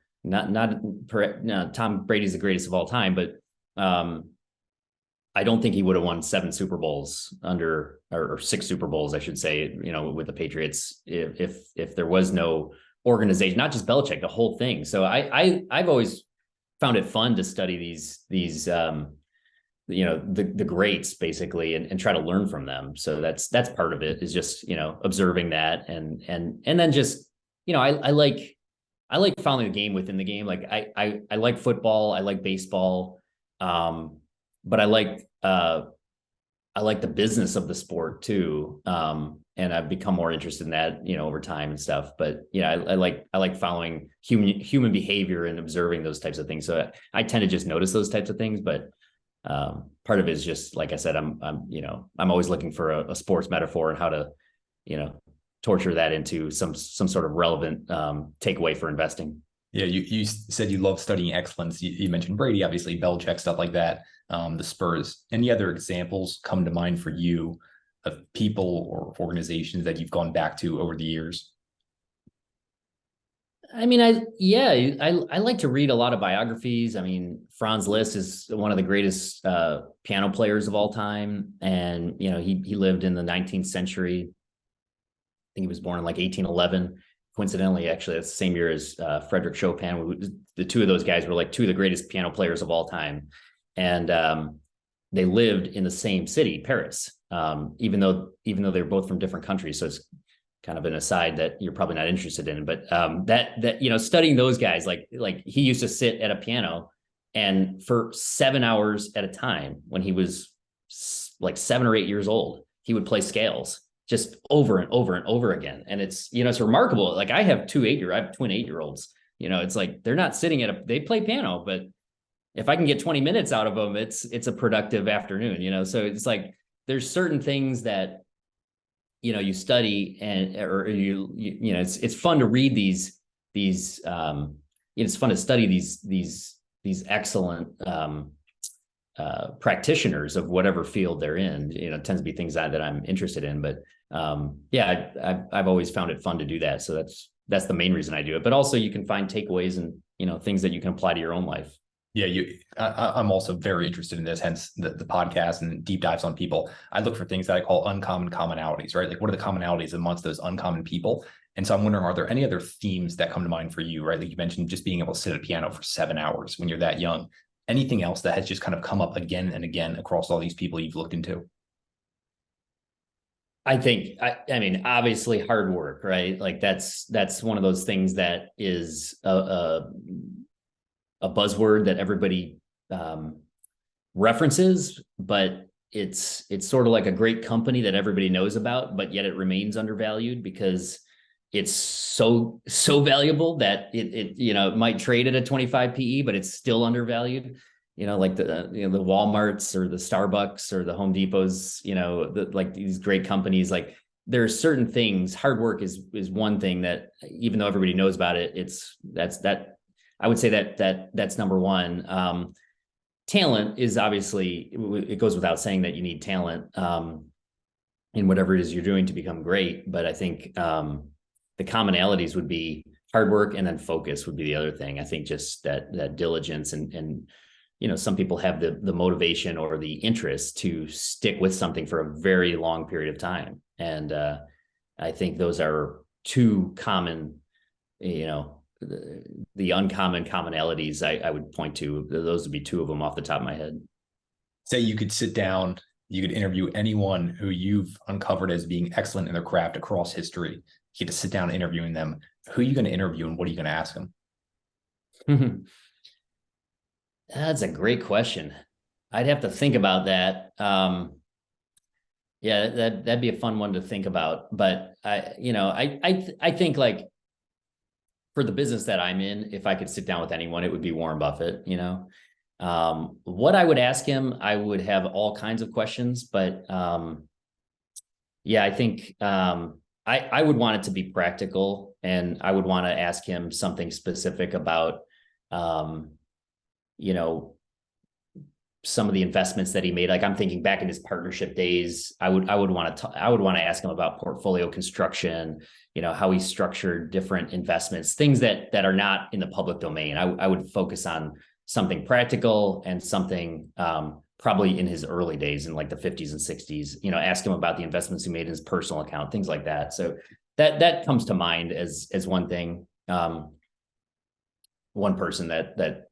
Brady's the greatest of all time, but I don't think he would have won 7 Super Bowls or 6 Super Bowls, I should say, with the Patriots if there was no organization, not just Belichick, the whole thing. So I've always found it fun to study these the greats, basically, and try to learn from them. So that's part of it, is just, observing that. And then just, I like following the game within the game. Like I like football, I like baseball. But I like the business of the sport too. And I've become more interested in that, over time and stuff. But I like following human behavior and observing those types of things. So I tend to just notice those types of things. But part of it is just, like I said, I'm always looking for a sports metaphor and how to, torture that into some sort of relevant takeaway for investing. Yeah, you said you love studying excellence. You mentioned Brady, obviously, Belichick, stuff like that. The Spurs. Any other examples come to mind for you of people or organizations that you've gone back to over the years? I mean, I like to read a lot of biographies. I mean, Franz Liszt is one of the greatest piano players of all time, and he lived in the 19th century. I think he was born in like 1811. Coincidentally, actually, that's the same year as Frederick Chopin. The two of those guys were like 2 of the greatest piano players of all time. and they lived in the same city, Paris, even though they're both from different countries. So it's kind of an aside that you're probably not interested in, but that studying those guys, like he used to sit at a piano, and for 7 hours at a time when he was like 7 or 8 years old, he would play scales just over and over and over again. And it's remarkable. Like I have twin 8-year-olds. It's like they're not sitting they play piano, but if I can get 20 minutes out of them, it's a productive afternoon. So it's like there's certain things that you study it's fun to read these it's fun to study these excellent practitioners of whatever field they're in. It tends to be things that I'm interested in, but I've always found it fun to do that. So that's the main reason I do it. But also you can find takeaways and things that you can apply to your own life. Yeah, I'm also very interested in this, hence the podcast and deep dives on people. I look for things that I call uncommon commonalities, right? Like what are the commonalities amongst those uncommon people? And so I'm wondering, are there any other themes that come to mind for you, right? Like you mentioned just being able to sit at a piano for 7 hours when you're that young. Anything else that has just kind of come up again and again across all these people you've looked into? I mean, obviously hard work, right? Like that's one of those things that is a buzzword that everybody references, but it's sort of like a great company that everybody knows about, but yet it remains undervalued because it's so valuable that it might trade at a 25 PE, but it's still undervalued. Like the Walmarts or the Starbucks or the Home Depots, like these great companies. Like there are certain things. Hard work is one thing that, even though everybody knows about it, I would say that's number one. Talent is obviously, it goes without saying that you need talent in whatever it is you're doing to become great. But I think the commonalities would be hard work, and then focus would be the other thing. I think just that diligence and some people have the motivation or the interest to stick with something for a very long period of time. And I think those are two common, the uncommon commonalities I would point to. Those would be two of them off the top of my head. Say you could sit down, you could interview anyone who you've uncovered as being excellent in their craft across history. You get to sit down interviewing them. Who are you going to interview and what are you going to ask them? That's a great question. I'd have to think about that. Yeah, that'd be a fun one to think about. But I think like for the business that I'm in, if I could sit down with anyone, it would be Warren Buffett. What I would ask him, I would have all kinds of questions, but I think I would want it to be practical, and I would want to ask him something specific about some of the investments that he made. Like I'm thinking back in his partnership days, I would want to ask him about portfolio construction, how he structured different investments, things that are not in the public domain. I would focus on something practical and something probably in his early days in like the 50s and 60s, ask him about the investments he made in his personal account, things like that. So that comes to mind as one thing. One person that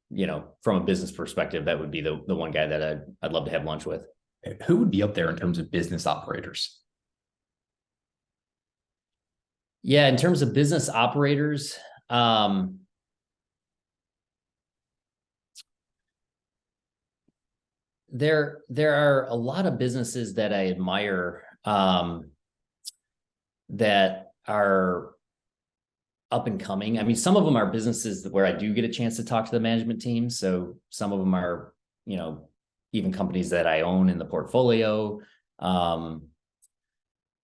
from a business perspective, that would be the one guy that I'd love to have lunch with. Who would be up there in terms of business operators? Yeah, in terms of business operators, there are a lot of businesses that I admire that are up and coming. I mean, some of them are businesses where I do get a chance to talk to the management team. So some of them are, even companies that I own in the portfolio. So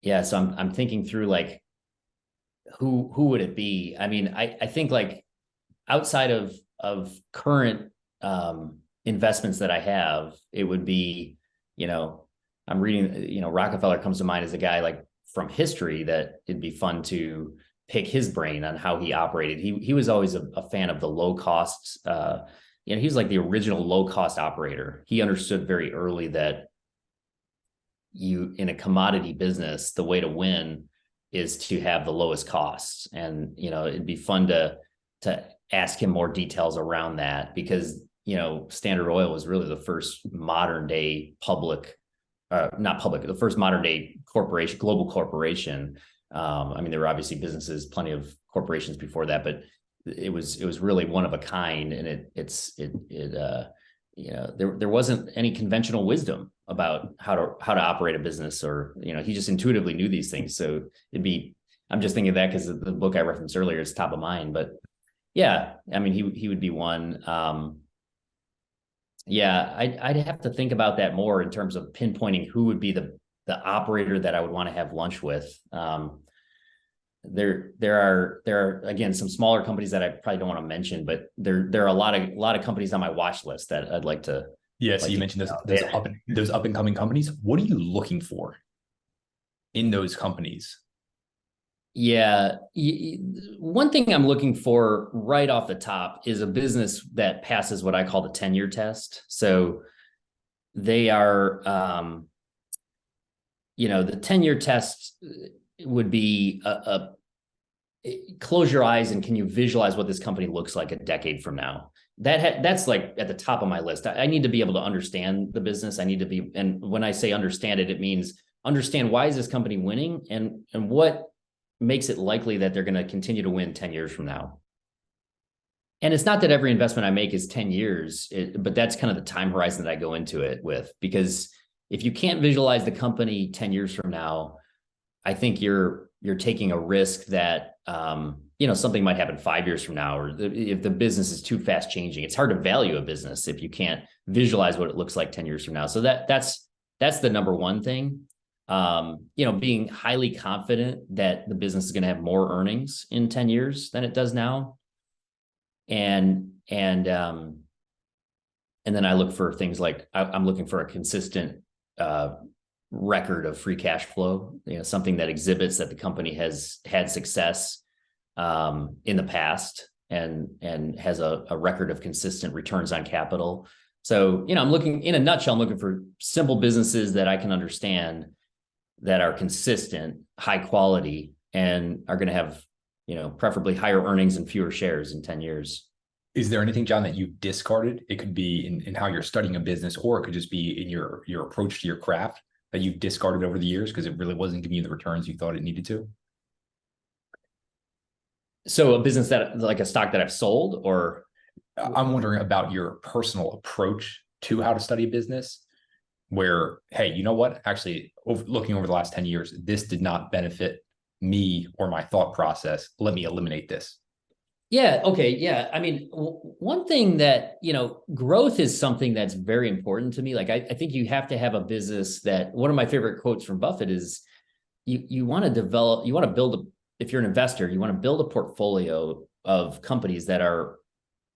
I'm thinking through like, who would it be? I mean, I think like outside of current investments that I have, it would be, I'm reading, Rockefeller comes to mind as a guy like from history that it'd be fun to pick his brain on how he operated. He was always a fan of the low costs. He was like the original low cost operator. He understood very early that in a commodity business, the way to win is to have the lowest costs. And, it'd be fun to ask him more details around that, because Standard Oil was really the first modern day the first modern day corporation, global corporation. I mean, there were obviously businesses, plenty of corporations before that, but it was really one of a kind. And there wasn't any conventional wisdom about how to operate a business, or, he just intuitively knew these things. So I'm just thinking of that because the book I referenced earlier is top of mind, but yeah, I mean, he would be one. I'd have to think about that more in terms of pinpointing who would be the operator that I would want to have lunch with. There are again some smaller companies that I probably don't want to mention, but there are a lot of companies on my watch list that I'd like to. Yeah, so you mentioned those up and coming companies. What are you looking for in those companies? Yeah, one thing I'm looking for right off the top is a business that passes what I call the 10-year test. So they are, the 10-year test would be close your eyes and can you visualize what this company looks like a decade from now? That's like at the top of my list. I need to be able to understand the business. And when I say understand it, it means understand why is this company winning and what makes it likely that they're going to continue to win 10 years from now. And it's not that every investment I make is 10 years, but that's kind of the time horizon that I go into it with, because if you can't visualize the company 10 years from now, I think you're taking a risk that, something might happen 5 years from now, or if the business is too fast changing. It's hard to value a business if you can't visualize what it looks like 10 years from now. So that's the number one thing. Being highly confident that the business is going to have more earnings in 10 years than it does now. And then I look for things like I'm looking for a consistent record of free cash flow, something that exhibits that the company has had success in the past and has a record of consistent returns on capital. So, I'm looking, in a nutshell, I'm looking for simple businesses that I can understand, that are consistent, high quality, and are going to have, preferably higher earnings and fewer shares in 10 years. Is there anything, John, that you've discarded? It could be in how you're studying a business, or it could just be in your approach to your craft that you've discarded over the years because it really wasn't giving you the returns you thought it needed to. So a business like a stock that I've sold, or? I'm wondering about your personal approach to how to study a business, where, hey, you know what? Actually, looking over the last 10 years, this did not benefit me or my thought process. Let me eliminate this. Yeah. Okay. Yeah. I mean, one thing that, growth is something that's very important to me. Like, I think you have to have a business that, one of my favorite quotes from Buffett is you want to build if you're an investor, you want to build a portfolio of companies that are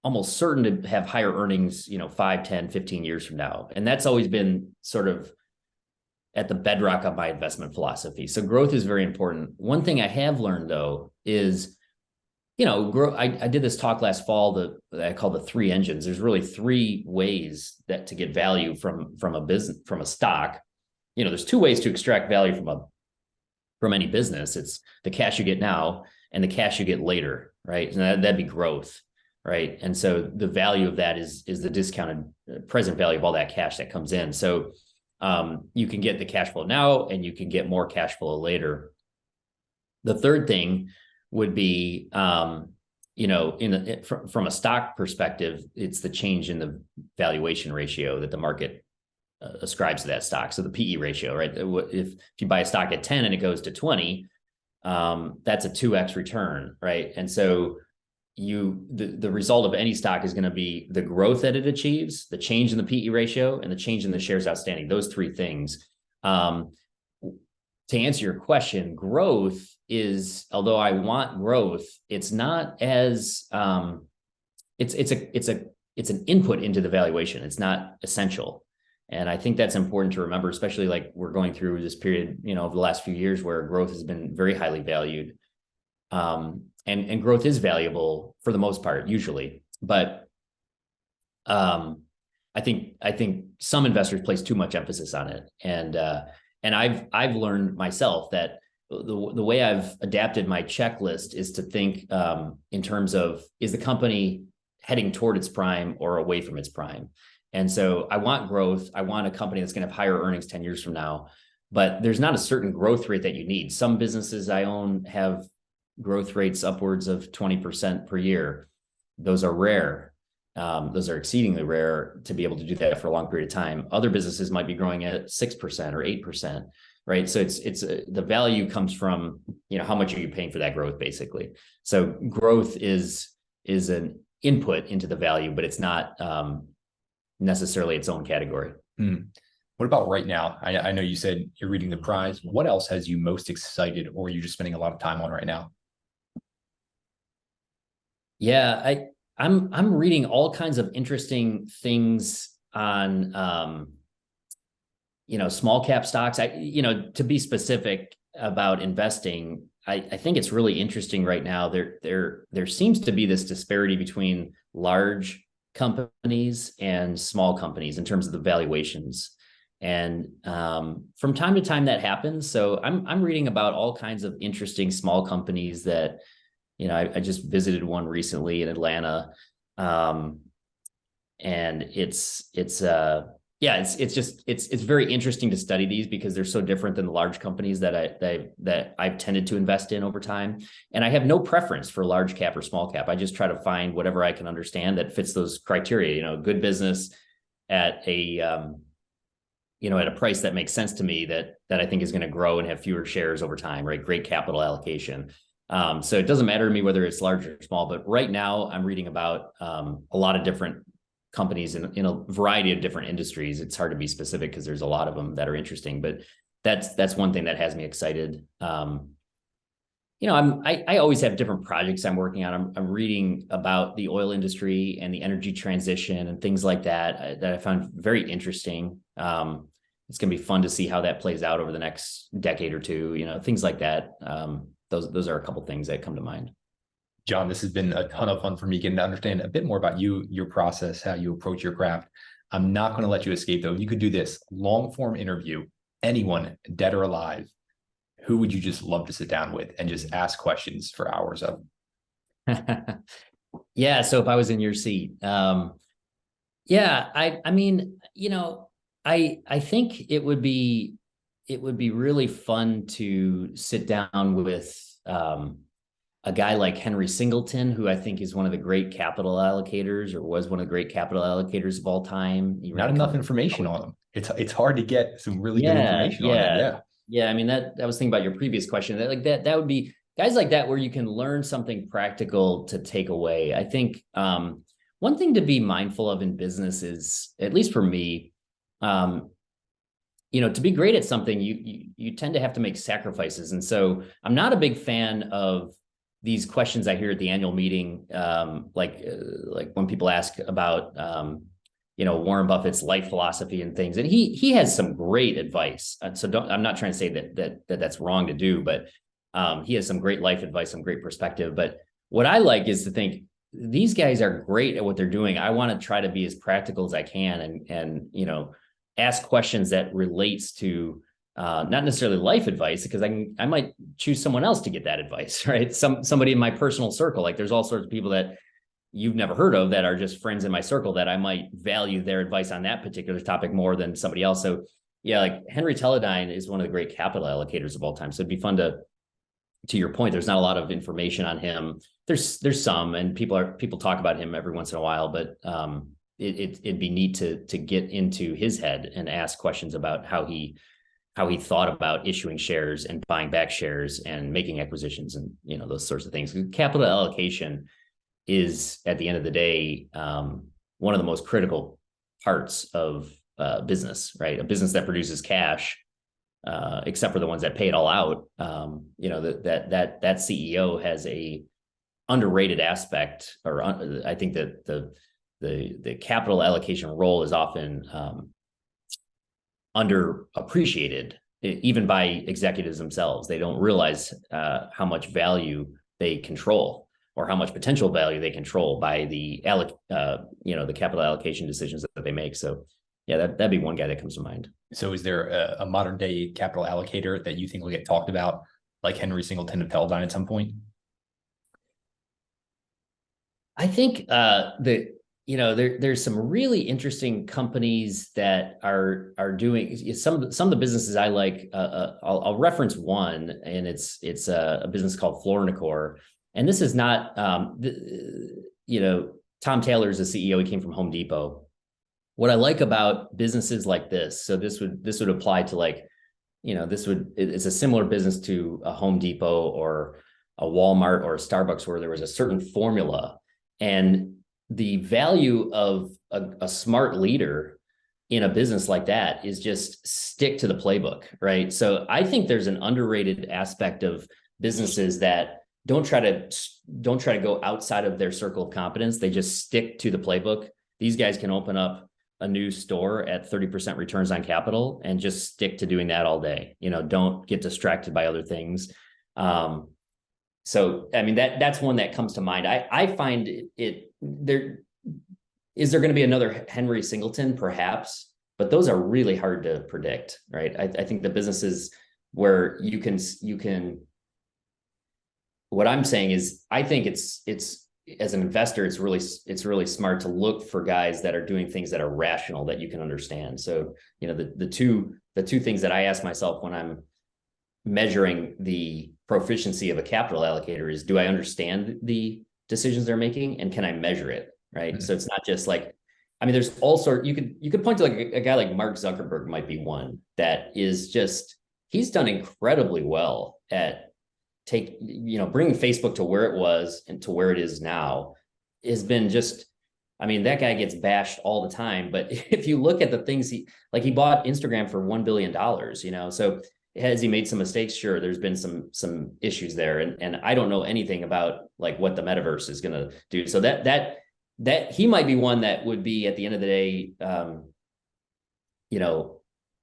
almost certain to have higher earnings, 5, 10, 15 years from now. And that's always been sort of at the bedrock of my investment philosophy. So growth is very important. One thing I have learned, though, is, I did this talk last fall that I call the 3 engines. There's really 3 ways to get value from a business, from a stock. There's 2 ways to extract value from any business. It's the cash you get now and the cash you get later, right? And that'd be growth. Right. And so the value of that is the discounted present value of all that cash that comes in. So you can get the cash flow now and you can get more cash flow later. The third thing would be, from a stock perspective, it's the change in the valuation ratio that the market ascribes to that stock. So the PE ratio, right? If you buy a stock at 10 and it goes to 20, that's a 2x return, right? And so the result of any stock is going to be the growth that it achieves, the change in the PE ratio, and the change in the shares outstanding. Those 3 things. To answer your question, growth is, although I want growth, it's not as it's an input into the valuation. It's not essential. And I think that's important to remember, especially like we're going through this period, over the last few years where growth has been very highly valued. And growth is valuable for the most part, usually, but I think some investors place too much emphasis on it, and I've learned myself that the way I've adapted my checklist is to think in terms of, is the company heading toward its prime or away from its prime. And so I want growth. I want a company that's going to have higher earnings 10 years from now, but there's not a certain growth rate that you need. Some businesses I own have growth rates upwards of 20% per year. Those are rare. Those are exceedingly rare to be able to do that for a long period of time. Other businesses might be growing at 6% or 8%, right? So it's the value comes from, how much are you paying for that growth, basically. So growth is an input into the value, but it's not necessarily its own category. What about right now? I know you said you're reading the prize. What else has you most excited, or are you just spending a lot of time on right now? Yeah, I'm reading all kinds of interesting things on small cap stocks. To be specific about investing, I think it's really interesting right now. There seems to be this disparity between large companies and small companies in terms of the valuations. And from time to time that happens. So I'm reading about all kinds of interesting small companies that, I just visited one recently in Atlanta. And it's very interesting to study these because they're so different than the large companies that I've tended to invest in over time. And I have no preference for large cap or small cap. I just try to find whatever I can understand that fits those criteria, good business at a, at a price that makes sense to me that I think is going to grow and have fewer shares over time, right? Great capital allocation. So it doesn't matter to me whether it's large or small, but right now I'm reading about a lot of different companies in a variety of different industries. It's hard to be specific because there's a lot of them that are interesting, but that's one thing that has me excited. I always have different projects I'm working on. I'm reading about the oil industry and the energy transition and things like that I found very interesting. It's going to be fun to see how that plays out over the next decade or two, things like that. Those are a couple of things that come to mind. John, this has been a ton of fun for me getting to understand a bit more about you, your process, how you approach your craft. I'm not going to let you escape, though. If you could do this long form interview, anyone, dead or alive, who would you just love to sit down with and just ask questions for hours of? Yeah. So if I was in your seat, I think it would be really fun to sit down with a guy like Henry Singleton, who I think is one of the great capital allocators, or was one of the great capital allocators of all time. Not enough information on him. It's hard to get some really good information on him. Yeah. I mean, that was thinking about your previous question. That would be guys like that where you can learn something practical to take away. I think one thing to be mindful of in business is, at least for me, to be great at something, you tend to have to make sacrifices. And so I'm not a big fan of these questions I hear at the annual meeting, like when people ask about, Warren Buffett's life philosophy and things, and he has some great advice. So I'm not trying to say that's wrong to do, but he has some great life advice, some great perspective. But what I like is to think these guys are great at what they're doing. I want to try to be as practical as I can and ask questions that relates to not necessarily life advice, because I might choose someone else to get that advice, right? Somebody in my personal circle. Like there's all sorts of people that you've never heard of that are just friends in my circle that I might value their advice on that particular topic more than somebody else. So yeah, like Henry Teledyne is one of the great capital allocators of all time. So it'd be fun to your point, there's not a lot of information on him. There's some, and people talk about him every once in a while, but it'd be neat to get into his head and ask questions about how he thought about issuing shares and buying back shares and making acquisitions and those sorts of things. Capital allocation is, at the end of the day, one of the most critical parts of business, right? A business that produces cash, except for the ones that pay it all out, that CEO has a underrated aspect, or I think that the capital allocation role is often underappreciated, even by executives themselves. They don't realize how much value they control, or how much potential value they control by the capital allocation decisions that they make. So yeah, that'd be one guy that comes to mind. So is there a modern day capital allocator that you think will get talked about, like Henry Singleton of Teledyne at some point? I think there's some really interesting companies that are doing some of the businesses I like. I'll reference one, and it's a business called Floor & and this is not Tom Taylor is the CEO. He came from Home Depot. What I like about businesses like this, so this would apply to it's a similar business to a Home Depot or a Walmart or a Starbucks, where there was a certain formula, and the value of a smart leader in a business like that is just stick to the playbook, right? So I think there's an underrated aspect of businesses that don't try to go outside of their circle of competence. They just stick to the playbook. These guys can open up a new store at 30% returns on capital and just stick to doing that all day. Don't get distracted by other things. So, I mean, that's one that comes to mind. I find there going to be another Henry Singleton? Perhaps, but those are really hard to predict, right? I think the businesses where you can, what I'm saying is, I think it's as an investor, it's really smart to look for guys that are doing things that are rational, that you can understand. So, the two things that I ask myself when I'm measuring the proficiency of a capital allocator is, do I understand the decisions they're making, and can I measure it? Right. Mm-hmm. So it's not just there's all sorts, you could point to a guy like Mark Zuckerberg might be one that is just, he's done incredibly well at bringing Facebook to where it was and to where it is now has been just, that guy gets bashed all the time. But if you look at the things he bought Instagram for $1 billion, so has he made some mistakes? Sure. There's been some issues there. And I don't know anything about what the Metaverse is going to do. So that he might be one that would be, at the end of the day,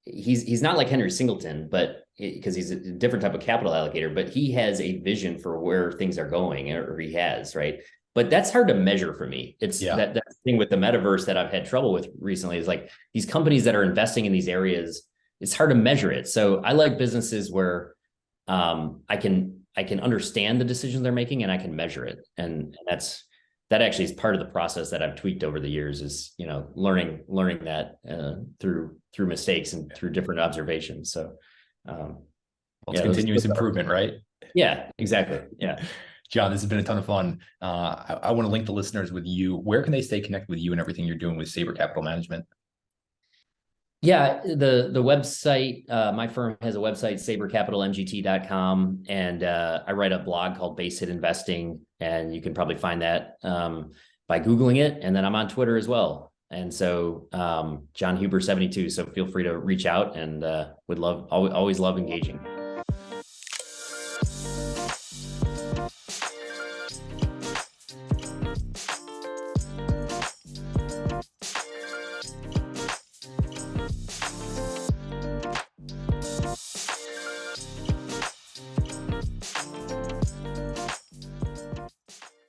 he's not like Henry Singleton, but because he's a different type of capital allocator, but he has a vision for where things are going, or he has, right? But that's hard to measure for me. It's that thing with the Metaverse that I've had trouble with recently is these companies that are investing in these areas, it's hard to measure it. So I like businesses where I can understand the decisions they're making, and I can measure it. And that actually is part of the process that I've tweaked over the years, is, learning that through mistakes and through different observations. So it's continuous improvement, right? Yeah, exactly. Yeah. John, this has been a ton of fun. I want to link the listeners with you. Where can they stay connected with you and everything you're doing with Saber Capital Management? Yeah, the website, my firm has a website, sabercapitalmgt.com, and I write a blog called Base Hit Investing, and you can probably find that by Googling it. And then I'm on Twitter as well. And so John Huber 72. So feel free to reach out, and always love engaging.